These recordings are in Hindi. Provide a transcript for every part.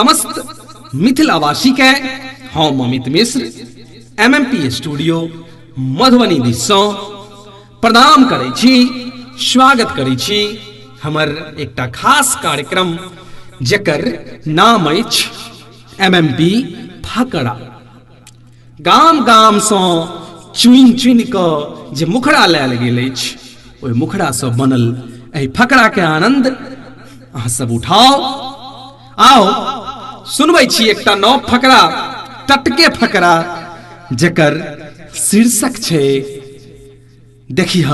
समस्त मिथिलावासी के हम अमित मिश्र MMP स्टूडियो मधुबनी दिसों प्रणाम करै छी, स्वागत करै छी हमर एकटा खास कार्यक्रम जेकर नाम अछि MMP फकरा। गाम गाम सँ चुनि चुनि कऽ जे मुखड़ा लायल गेल अछि, ओहि मुखड़ा सँ बनल एहि फकरा के आनंद अहाँ सब उठाओ। आओ सुनबै छी एकटा नव फकरा, टटके फकरा जेकर शीर्षक छै देखिह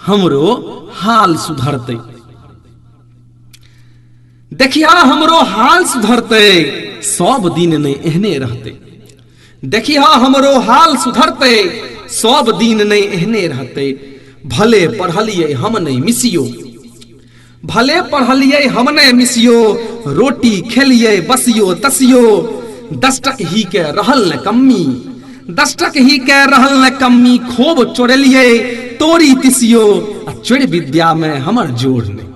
हमरो हाल सुधरतै। देखिह हमरो हाल सुधरतै, सब दिन नहीं एहने रहतै। देखिह हमरो हाल सुधरतै, सब दिन नहीं एहने रहतै। भले पढ़लियै हम नहीं मिसियो, भले पढ़लियै हम नहीं मिसियो, रोटी खेलियै बसियो तसियो। 10 टक ही के रहल न कम्मी, 10 टक ही के रहल न कम्मी। खूब चोरलियै तोरी तिसियो, चोर विद्या में हमर जोर नहीं,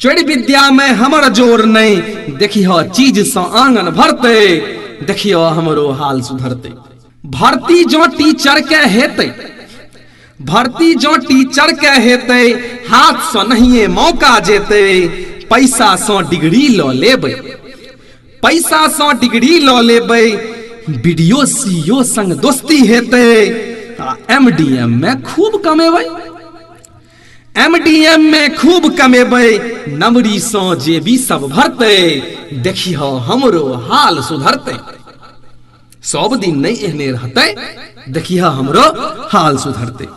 चोर विद्या में हमर जोर नहीं। देखिह चीज सँ आंगन भरतै, देखिह हमरो हाल सुधरतै। भर्ती जो टीचर के हेतै, भर्ती जो टीचर के हेतै, हाथ सँ नहिए मौका जेतै। पैसा सँ डिग्री लऽ लेबै, पैसा सँ डिग्री लऽ लेबै। BDO CEO संग दोस्ती हेतै, MDM में खूब कमेबै, MDM में खूब कमेबै। नमरी सँ जेबी सब भरतै, देखिह हमरो हाल सुधरतै। सब दिन नहीं एहने रहतै, देखिह हमरो हाल सुधरतै।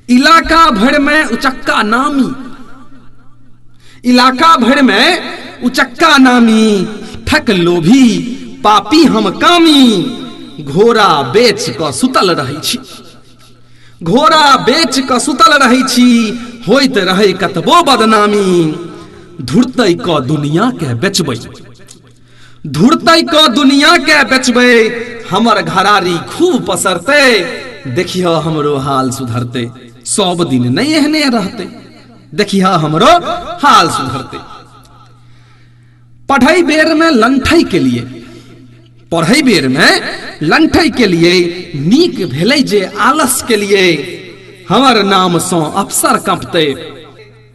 इलाका भर में उचक्का नामी, इलाका भर में उचक्का नामी। ठक लोभी पापी हम कामी, घोड़ा बेच क सुतल रहै छी, घोड़ा बेच क सुतल रहै छी। होइत रहै कतबो बदनामी, धुरतै क दुनिया के बेचबै, धुरतै क दुनिया के बेचबै। हमर घरारी खूब पसरतै, देखिह हमरो हाल सुधरतै। सब दिन नहीं एहने रहतै, देखिह हमरो हाल सुधरतै। पढ़ै बेर में लंठै के लिए, पढ़ै बेर में लंठै के लिए। नीक भेलै जे आलस के लिए, हमर नाम सँ अफसर कांपतै,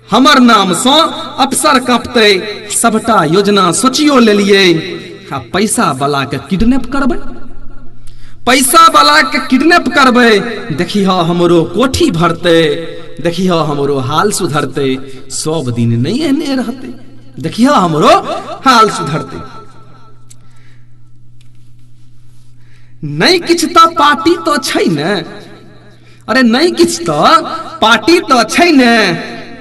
हमर नाम सँ अफसर कांपतै। सबटा योजना सोचियो लेलियै, आ पैसा वाला के किडनैप करबै, पैसा वाला के किडनैप करबै। देखिह हमरो कोठी भरतै, देखिह हमरो हाल सुधरतै। सब दिन नहीं एहने रहतै, देखिह हमरो हाल सुधरतै। नहीं किछ त पार्टी तो छै ने, अरे नहीं किछ त पार्टी तो छै ने।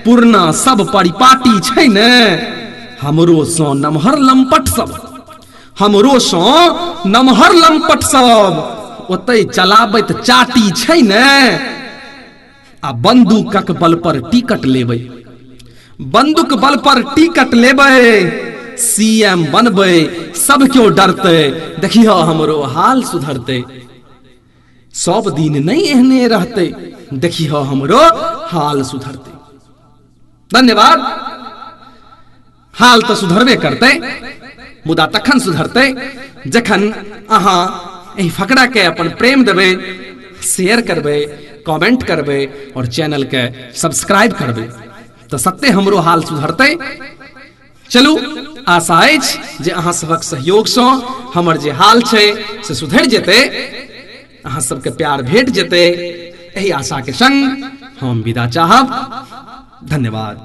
पुरना सब परिपाटी छै ने, हमरो सँ नमहर लंपट सब, हमरो सँ नमहर लंपट सब। ओतै चलाबैत चाटी छै ने, आ बंदूकक बल पर टिकट लेबै, बंदूक बल पर टिकट लेबै। CM बनबै सब क्यों डरतै, देखिह हमरो हाल सुधरतै। सब दिन नहीं एहने रहतै, देखिह हमरो हाल सुधरतै। धन्यवाद। हाल तो सुधरबे करतै, मुदा तखन सुधरतै जखन अहाँ एहि फकरा के अपन प्रेम देबै, शेयर करबै, कमेंट करबै और चैनल के सब्सक्राइब करबै, तो सत्ते हमरो हाल सुधरतै। चलू आशा अछि जे अहाँ सबक सहयोग सँ हमर जे हाल छै से सुधरि जेतै, अहाँ सबके प्यार भेट जेतै। एहि आशा के संग हम विदा चाहब। धन्यवाद।